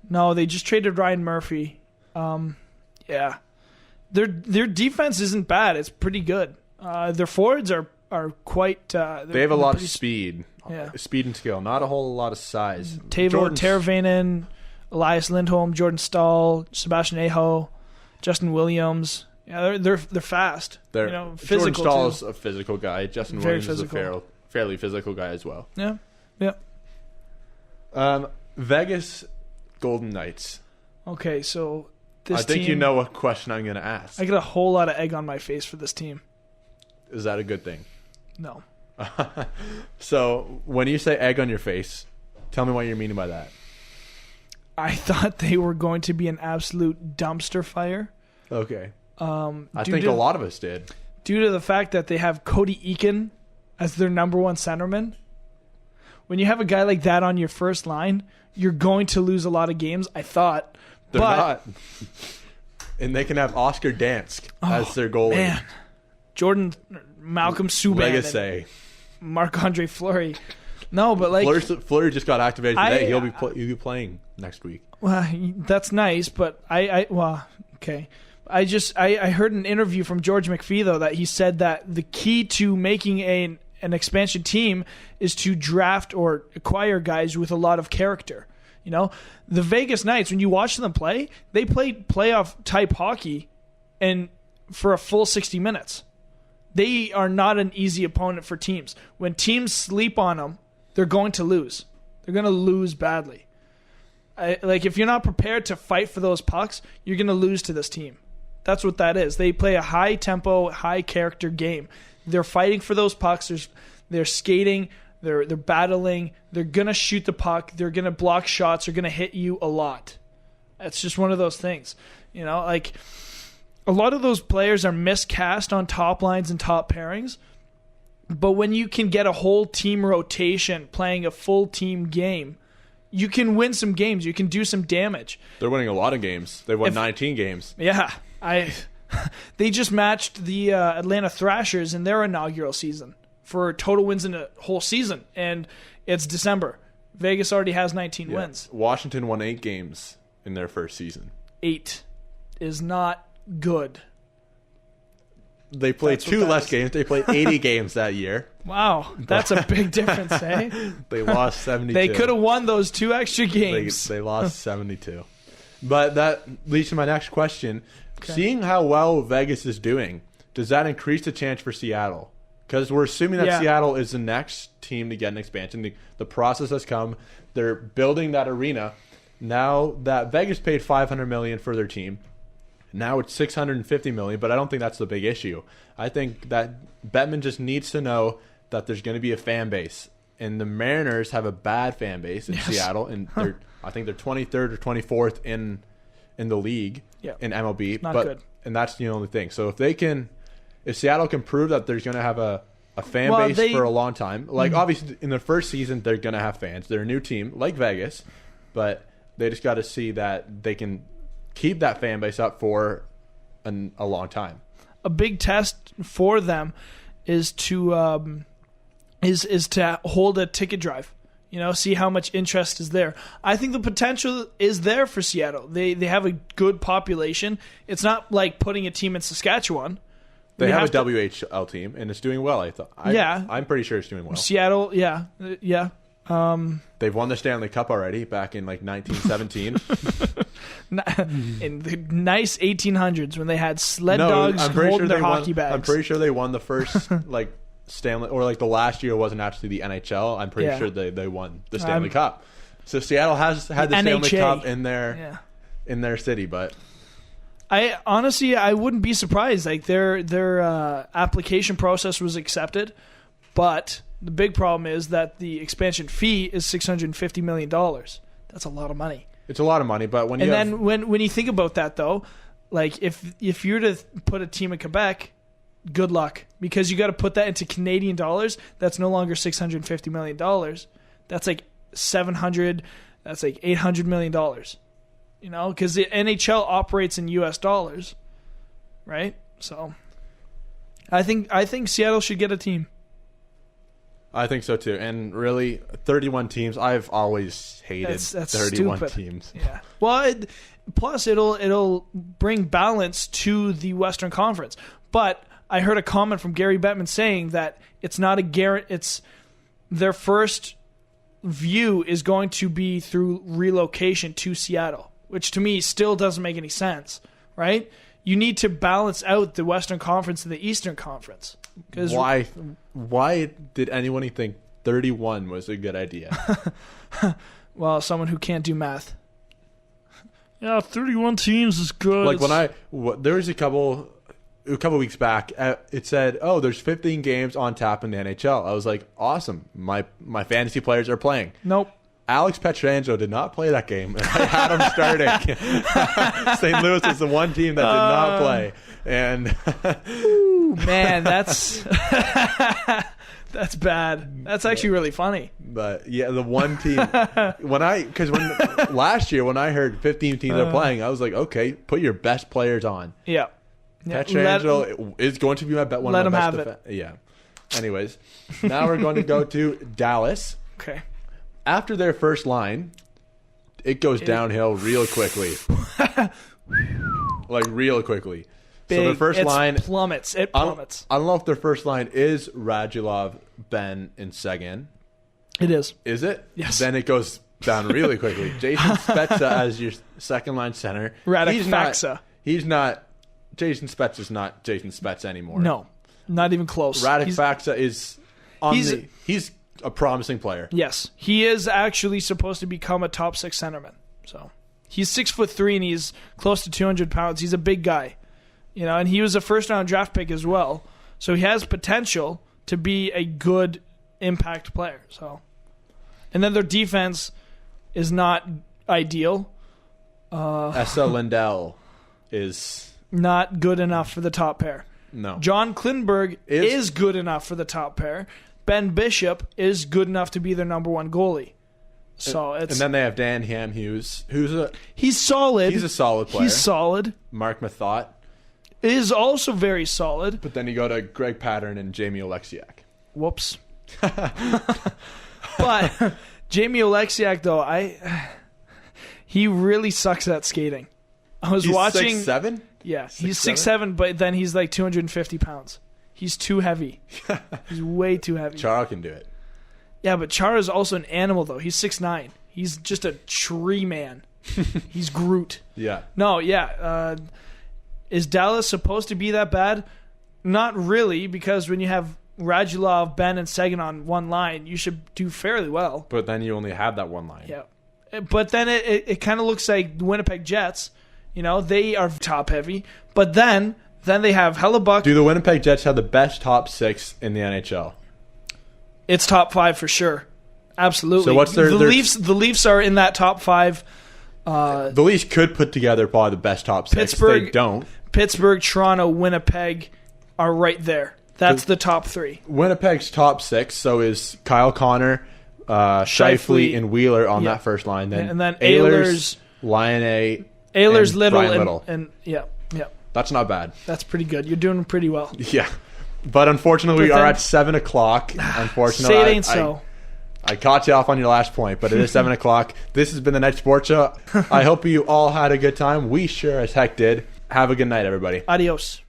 No, they just traded Ryan Murphy. Yeah, their defense isn't bad. It's pretty good. Their forwards are quite. They have a lot of speed. Yeah. Speed and skill. Not a whole lot of size. Teuvo Teravainen, Elias Lindholm, Jordan Stahl, Sebastian Aho, Justin Williams. Yeah, they're fast. They're physical. Jordan Stahl's a physical guy. Justin Very Williams physical. is a fairly physical guy as well. Yeah. Vegas Golden Knights. Okay, so I think you know what question I'm going to ask. I got a whole lot of egg on my face for this team. Is that a good thing? No. So when you say egg on your face, tell me what you're meaning by that. I thought they were going to be an absolute dumpster fire. Okay. I think a lot of us did. Due to the fact that they have Cody Eakin as their number one centerman. When you have a guy like that on your first line, you're going to lose a lot of games, I thought. They're not. And they can have Oscar Dansk as their goalie. Man. Jordan, Malcolm Subban. Legacy. Marc-Andre Fleury. No, but like... Fleury just got activated today. He'll be playing next week. Well, that's nice, but okay. I heard an interview from George McPhee, though, that he said that the key to making an expansion team is to draft or acquire guys with a lot of character. The Vegas Knights, when you watch them play, they played playoff type hockey and for a full 60 minutes. They are not an easy opponent for teams. When teams sleep on them, they're going to lose. They're going to lose badly. If you're not prepared to fight for those pucks, you're going to lose to this team. That's what that is. They play a high-tempo, high-character game. They're fighting for those pucks. They're skating. They're battling. They're going to shoot the puck. They're going to block shots. They're going to hit you a lot. It's just one of those things. You know, like a lot of those players are miscast on top lines and top pairings. But when you can get a whole team rotation playing a full team game, you can win some games. You can do some damage. They're winning a lot of games. They won 19 games. Yeah. They just matched the Atlanta Thrashers in their inaugural season for total wins in a whole season. And it's December. Vegas already has 19 wins. Washington won 8 games in their first season. 8 is not good. They played 2 less games. They played 80 games that year. Wow, that's a big difference, eh? They lost 72. They could have won those 2 extra games. They lost 72. But that leads to my next question. Okay. Seeing how well Vegas is doing, does that increase the chance for Seattle? Because we're assuming that Seattle is the next team to get an expansion. The process has come. They're building that arena. Now that Vegas paid $500 million for their team, now it's $650 million, but I don't think that's the big issue. I think that Bettman just needs to know that there's going to be a fan base, and the Mariners have a bad fan base in Seattle, and I think they're 23rd or 24th in the league in MLB. Not good, and that's the only thing. So if Seattle can prove that there's going to have a fan base for a long time, like obviously in the first season they're going to have fans. They're a new team like Vegas, but they just got to see that they can keep that fan base up for a long time. A big test for them is to hold a ticket drive. You know, see how much interest is there. I think the potential is there for Seattle. They have a good population. It's not like putting a team in Saskatchewan. They have a WHL team, and it's doing well, I thought. I'm pretty sure it's doing well. Seattle, yeah. They've won the Stanley Cup already back in like 1917. In the nice 1800s when they had sled dogs holding their hockey bags. I'm pretty sure they won the first like Stanley, or like the last year wasn't actually the NHL. I'm pretty sure they won the Stanley Cup. So Seattle has had the Stanley Cup in their city, but I honestly wouldn't be surprised. Like their application process was accepted, but the big problem is that the expansion fee is $650 million. That's a lot of money. It's a lot of money, but when you think about that though, like if you're to put a team in Quebec, good luck, because you got to put that into Canadian dollars. That's no longer $650 million. That's like $700. That's like $800 million. You know, because the NHL operates in U.S. dollars, right? So, I think Seattle should get a team. I think so too, and really, 31 teams. I've always hated that's 31 stupid. teams. Yeah. Well, plus it'll bring balance to the Western Conference. But I heard a comment from Gary Bettman saying that it's not a guarantee. It's their first view is going to be through relocation to Seattle, which to me still doesn't make any sense, right? You need to balance out the Western Conference and the Eastern Conference. Why did anyone think 31 was a good idea? Well, someone who can't do math. Yeah, 31 teams is good. Like there was a couple weeks back, it said, "Oh, there's 15 games on tap in the NHL." I was like, "Awesome! My fantasy players are playing." Nope. Alex Pietrangelo did not play that game. I had him starting. St. Louis is the one team that did not play, and ooh, man, that's that's bad. That's actually really funny. But yeah, the one team last year when I heard 15 teams are playing, I was like, okay, put your best players on. Yeah. Pietrangelo is going to be one of my best defense. Yeah. Anyways, now we're going to go to Dallas. Okay. After their first line, it goes downhill real quickly. Like real quickly. Big, so their first line plummets. It plummets. I don't know if their first line is Radulov, Ben, and Seguin. It is. Is it? Yes. Then it goes down really quickly. Jason Spezza as your second line center. He's not. Jason Spezza is not Jason Spezza anymore. No, not even close. Radulov is he's a promising player. Yes, he is actually supposed to become a top 6 centerman. So he's 6'3" and he's close to 200 pounds. He's a big guy, and he was a first-round draft pick as well. So he has potential to be a good impact player. So, and then their defense is not ideal. Essa Lindell is not good enough for the top pair. No. John Klingberg is good enough for the top pair. Ben Bishop is good enough to be their number one goalie. So and then they have Dan Hamhuis, he's solid. He's a solid player. He's solid. Mark Mathot is also very solid. But then you go to Greg Pattern and Jamie Oleksiak. Whoops. But Jamie Oleksiak, though, he really sucks at skating. I was watching 6'7"? Yeah, he's 6'7", but then he's like 250 pounds. He's too heavy. He's way too heavy. Chara can do it. Yeah, but Chara is also an animal, though. He's 6'9". He's just a tree man. He's Groot. Yeah. No, yeah. Is Dallas supposed to be that bad? Not really, because when you have Radulov, Ben, and Seguin on one line, you should do fairly well. But then you only have that one line. Yeah. But then it kind of looks like the Winnipeg Jets. They are top heavy. But then they have Hellebuck. Do the Winnipeg Jets have the best top six in the NHL? It's top 5 for sure. Absolutely. So what's their Leafs? The Leafs are in that top 5. The Leafs could put together probably the best top 6. Pittsburgh, they don't. Pittsburgh, Toronto, Winnipeg are right there. That's the top 3. Winnipeg's top 6. So is Kyle Connor, Scheifele, and Wheeler on that first line. Then Ehlers, Laine, Ehlers, Little, and yeah. That's not bad. That's pretty good. You're doing pretty well. Yeah. But unfortunately, we are at 7 o'clock. Unfortunately, say it ain't so. I caught you off on your last point, but it is 7 o'clock. This has been the Night Sports Show. I hope you all had a good time. We sure as heck did. Have a good night, everybody. Adios.